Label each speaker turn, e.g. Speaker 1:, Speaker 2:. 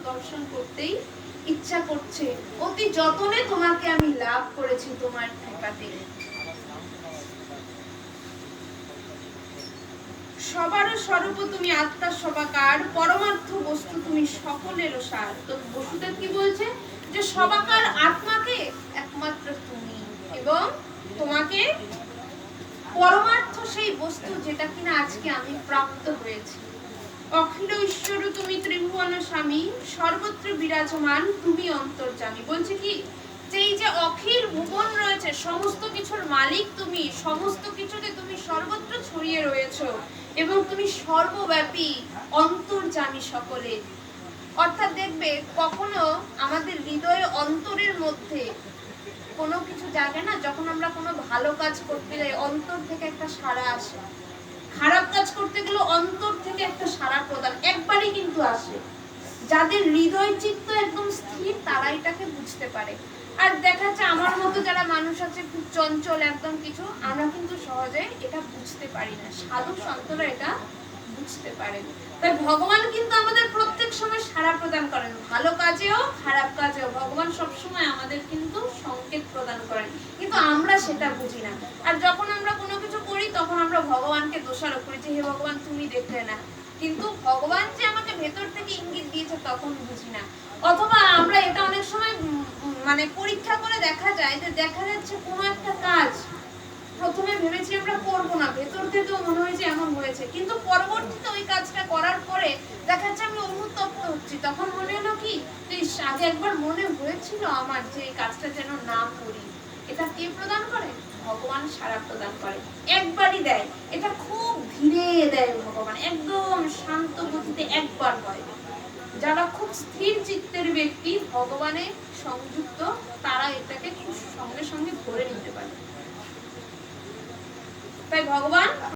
Speaker 1: আকর্ষণ করতেই ইচ্ছা করছে। অতি যতনে তোমাকে আমি লাভ করেছি তোমার কৃপাতে। সবার স্বরূপ তুমি আত্মার সবাকার, পরমার্থ বস্তু তুমি সকলের সার। তো বসুদেব কি বলছে যে সবাকার আত্মাকে একমাত্র তুমি, এবং তোমাকে পরমার্থ সেই বস্তু যেটা কিনা আজকে আমি প্রাপ্ত হয়েছি। অখিল ঈশ্বর তুমি ত্রিভুবন স্বামী, সর্বত্র বিরাজমান তুমি অন্তর্যামী। বলছে কি যে এই যে অখিল ভুবন রয়েছে, সমস্ত কিছুর মালিক তুমি, সমস্ত কিছুতে তুমি সর্বত্র ছড়িয়ে রয়েছো, এবং তুমি সর্বব্যাপী, অন্তর্যামী সকলে। অর্থাৎ দেখবে কখনো আমাদের হৃদয়ে অন্তরের মধ্যে কোনো কিছু জাগে না, যখন আমরা কোনো ভালো কাজ করতে যাই অন্তর থেকে একটা সাড়া আসে, খারাপ কাজ করতে গেলে অন্তর থেকে একটা সাড়া প্রদান একবারই কিন্তু আসে। যাদের হৃদয় চিত্ত একদম স্থির তারা এটাকে বুঝতে পারে। আর দেখা যাচ্ছে আমার মতো যারা মানুষ আছে খুব চঞ্চল একদম কিছু, আমরা কিন্তু সহজে এটা বুঝতে পারি না, সাধু সন্তরা এটা বুঝতে পারেন। তাই ভগবান কিন্তু আমাদের প্রত্যেক সময় সাড়া প্রদান করেন, ভালো কাজেও খারাপ কাজেও ভগবান সবসময় আমাদের কিন্তু সংকেত প্রদান করেন, কিন্তু আমরা সেটা বুঝি না। আর যখন আমরা কোনো কিছু করি তখন আমরা ভগবানকে দোষারোপ করি যে হে ভগবান তুমি দেখলে না, কিন্তু ভগবান যে আমাকে ভেতর থেকে ইঙ্গিত দিয়েছে তখন বুঝি না। অথবা আমরা এটা অনেক সময় মানে পরীক্ষা করে দেখা যায় যে দেখা যাচ্ছে কোনো একটা কাজ প্রথমে ভেবেছি আমরা করবো না, ভেতর থেকেও মনে হয়েছে এমন হয়েছে, কিন্তু পরবর্তীতে ওই কাজটা করার পরে দেখা যাচ্ছে আমি অনুতপ্ত হচ্ছি, তখন মনে হলো কি আগে একবার মনে হয়েছিল আমার যে এই কাজটা যেন না করি। এটা কে প্রদান করে? ভগবান সাড়া প্রদান করে, একবারই দেয়, এটা খুব ধীরে দেয় ভগবান, একদম শান্ত গতিতে একবার হয়। যারা খুব স্থির চিত্তের ব্যক্তি ভগবানের সংযুক্ত, তারা এটাকে খুব সঙ্গে সঙ্গে ধরে নিতে পারে। তাই ভগবান